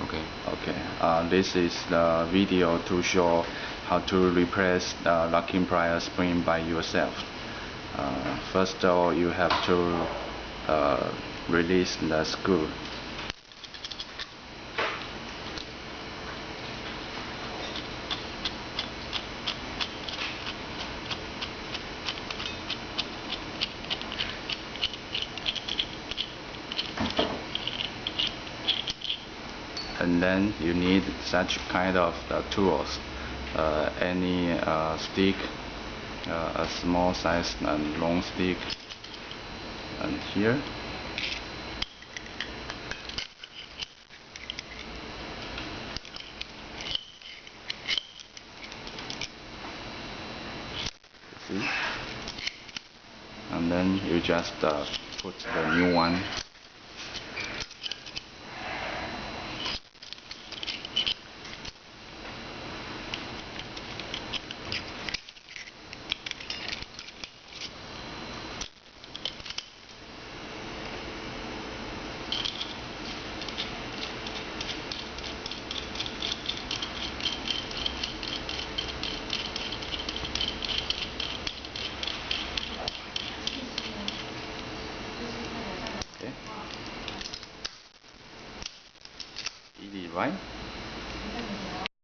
Okay. Okay. This is the video to show how to replace the locking plier spring by yourself. First of all, you have to release the screw. And then you need such kind of tools, any stick, a small size and long stick, and here. See? And then you just put the new one. Okay. Easy, right?